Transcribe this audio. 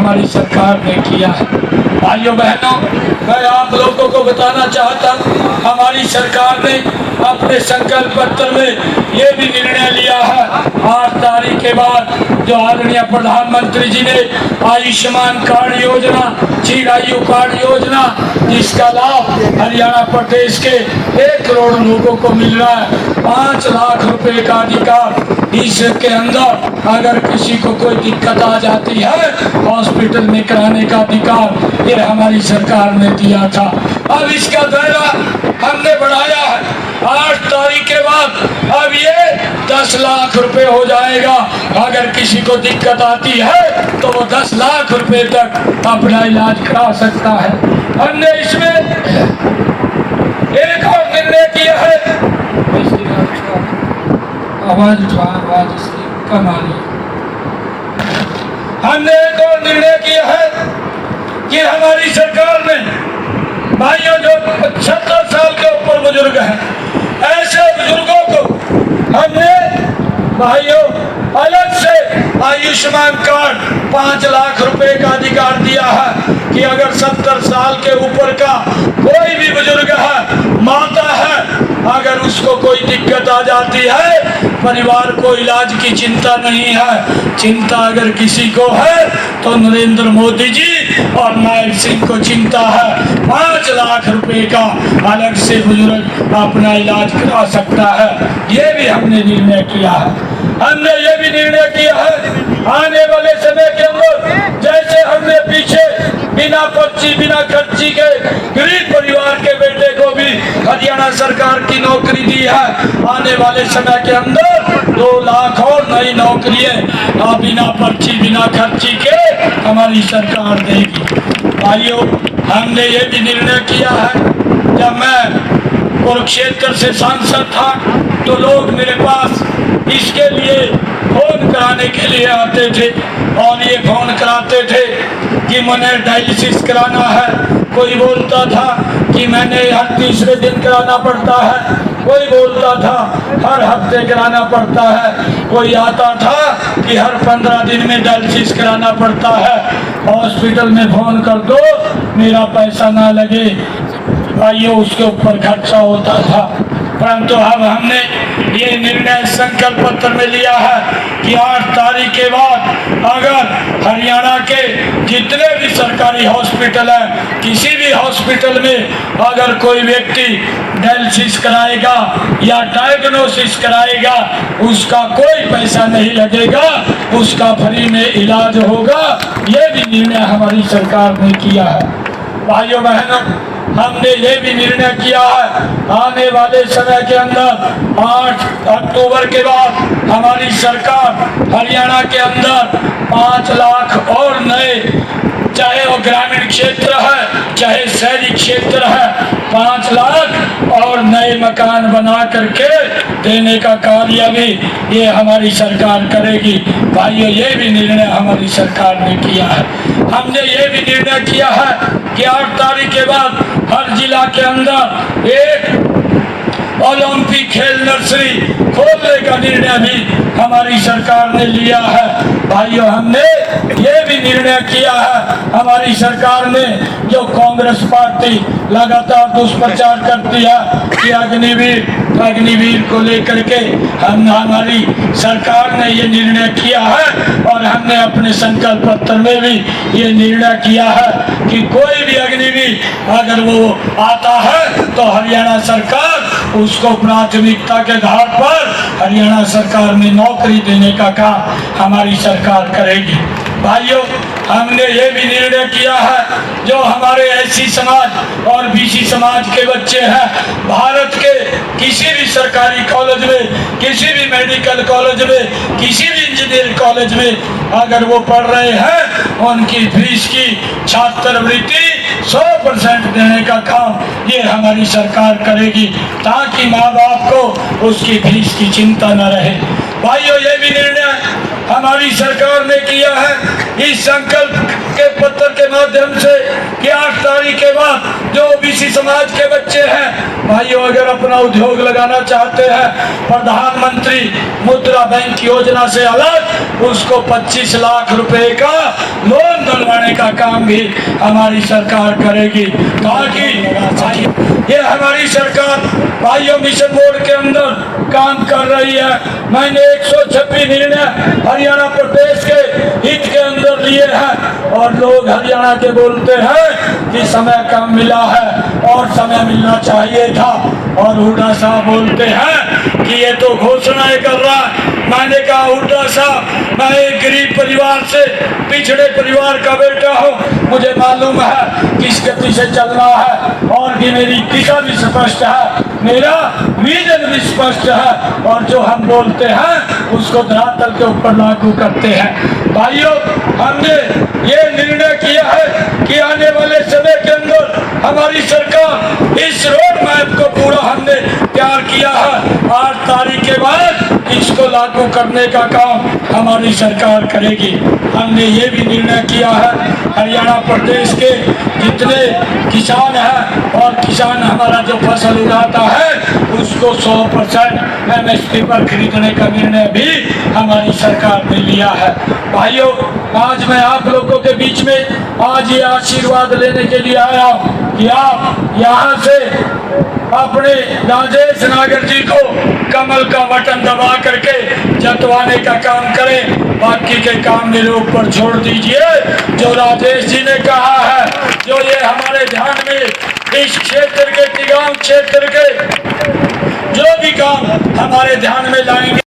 हमारी सरकार ने किया है। भाइयों बहनों, मैं आप लोगों को बताना चाहता हूँ, हमारी सरकार ने अपने संकल्प पत्र में ये भी निर्णय लिया है, 8 तारीख के बाद जो आदरणीय प्रधानमंत्री जी ने आयुष्मान कार्ड योजना, चिरायु कार्ड योजना, जिसका लाभ हरियाणा प्रदेश के 1 करोड़ लोगों को मिल रहा है, 5 लाख रुपए का अधिकार इसके अंदर अगर किसी को कोई दिक्कत आ जाती है हॉस्पिटल में कराने का अधिकार ये हमारी सरकार ने दिया था। अब इसका दायरा हमने बढ़ाया है, 8 तारीख के बाद अब ये 10 लाख रुपए हो जाएगा। अगर किसी को दिक्कत आती है तो वो 10 लाख रुपए तक अपना इलाज करा सकता है। हमने इसमें एक और निर्णय किया है, आवाज इसकी कम आ रही है। हमने एक और निर्णय किया है कि हमारी सरकार ने भाइयों जो 70 साल के ऊपर बुजुर्ग हैं, ऐसे बुजुर्गों को हमने भाइयों अलग से आयुष्मान कार्ड 5 लाख रुपए का अधिकार दिया है कि अगर 70 साल के ऊपर का कोई भी बुजुर्ग है, माता है, अगर उसको कोई दिक्कत आ जाती है, परिवार को इलाज की चिंता नहीं है, चिंता अगर किसी को है तो नरेंद्र मोदी जी और नायब सिंह को चिंता है, 5 लाख रुपए का अलग से बुजुर्ग अपना इलाज करा सकता है। ये भी हमने निर्णय किया है। हमने ये भी निर्णय किया है आने वाले समय के अंदर जैसे हमने पीछे बिना पर्ची बिना खर्ची के गरीब परिवार के बेटे को भी हरियाणा सरकार की नौकरी दी है, आने वाले समय के अंदर 2 लाख और नई नौकरियां बिना पर्ची बिना खर्ची के हमारी सरकार देगी। भाइयों, हमने ये भी निर्णय किया है, जब मैं कुरुक्षेत्र से सांसद था तो लोग मेरे पास इसके लिए फोन कराने के लिए आते थे और ये फोन कराते थे कि मैंने डायलिसिस कराना है, कोई बोलता था कि मैंने हर तीसरे दिन कराना पड़ता है, कोई बोलता था हर हफ्ते कराना पड़ता है, कोई आता था कि हर 15 दिन में डायलिसिस कराना पड़ता है, हॉस्पिटल में फोन कर दो मेरा पैसा ना लगे। भाइयों, उसके ऊपर खर्चा होता था। परंतु अब हमने ये निर्णय संकल्प पत्र में लिया है कि 8 तारीख के बाद अगर हरियाणा के जितने भी सरकारी हॉस्पिटल हैं, किसी भी हॉस्पिटल में अगर कोई व्यक्ति डायलिसिस कराएगा या डायग्नोसिस कराएगा, उसका कोई पैसा नहीं लगेगा, उसका फ्री में इलाज होगा। ये भी निर्णय हमारी सरकार ने किया है। भाइयों बहनों, हमने ये भी निर्णय किया है आने वाले समय के अंदर 8 अक्टूबर के बाद हमारी सरकार हरियाणा के अंदर 5 लाख और नए, चाहे वो ग्रामीण क्षेत्र है चाहे शहरी क्षेत्र है, 5 लाख और नए मकान बना करके देने का कार्य भी ये हमारी सरकार करेगी। भाइयों, ये भी निर्णय हमारी सरकार ने किया है। हमने ये भी निर्णय किया है कि 8 तारीख के बाद हर जिला के अंदर एक ओलंपिक खेल नर्सरी खोलने का निर्णय भी हमारी सरकार ने लिया है। भाइयों, हमने ये भी निर्णय किया है, हमारी सरकार ने जो कांग्रेस पार्टी लगातार दुष्प्रचार करती है कि अग्निवीर को लेकर के हमारी सरकार ने ये निर्णय किया है और हमने अपने संकल्प पत्र में भी ये निर्णय किया है कि कोई भी अग्निवीर अगर वो आता है तो हरियाणा सरकार उसको प्राथमिकता के आधार पर हरियाणा सरकार में नौकरी देने का काम हमारी सरकार करेगी। भाइयों, हमने ये भी निर्णय किया है जो हमारे एससी समाज और बीसी समाज के बच्चे हैं, भारत के किसी भी सरकारी कॉलेज में, किसी भी मेडिकल कॉलेज में, किसी भी इंजीनियरिंग कॉलेज में अगर वो पढ़ रहे हैं, उनकी फीस की छात्रवृत्ति 100% देने का काम ये हमारी सरकार करेगी ताकि माँ बाप को उसकी फीस की चिंता न रहे। भाइयों, ये भी निर्णय हमारी सरकार ने किया है इस संकल्प के पत्र के माध्यम से कि 8 तारीख के बाद जो ओबीसी समाज के बच्चे हैं भाइयों, अगर अपना उद्योग लगाना चाहते हैं, प्रधानमंत्री मुद्रा बैंक योजना से अलग उसको 25 लाख रुपए का लोन दिलवाने का काम भी हमारी सरकार करेगी, ताकि ये हमारी सरकार भाइयों मिशन मोड के अंदर काम कर रही है। मैंने 126 निर्णय हरियाणा प्रदेश के हित के अंदर लिए हैं और लोग हरियाणा के बोलते हैं कि समय कम मिला है और समय मिलना चाहिए था, और हुड्डा साहब बोलते हैं कि ये तो घोषणाएं कर रहा है। मैंने कहा हुड्डा साहब, मैं एक गरीब परिवार से पिछड़े परिवार का बेटा हूँ, मुझे मालूम है किस गति से चलना है और भी मेरी दिशा भी स्पष्ट है, मेरा विजन भी स्पष्ट है, और जो हम बोलते हैं उसको धरातल के ऊपर लागू करते हैं। भाइयों, हमने ये निर्णय किया है कि आने वाले समय के अंदर हमारी सरकार इस रोड मैप को पूरा हमने तैयार किया है। 8 तारीख के बाद इसको लागू करने का काम हमारी सरकार करेगी। हमने ये भी निर्णय किया है हरियाणा प्रदेश के जितने किसान हैं और किसान हमारा जो फसल उगाता है उसको 100% MSP पर खरीदने का निर्णय भी हमारी सरकार ने लिया है। भाइयों, आज मैं आप लोगों के बीच में आज ये आशीर्वाद लेने के लिए आया हूँ कि आप यहाँ से अपने राजेश नागर जी को कमल का बटन दबा करके जतवाने का काम करें, बाकी के काम मेरे ऊपर छोड़ दीजिए। जो राजेश जी ने कहा है, जो ये हमारे ध्यान में इस क्षेत्र के, तिगांव क्षेत्र के जो भी काम हमारे ध्यान में लाएंगे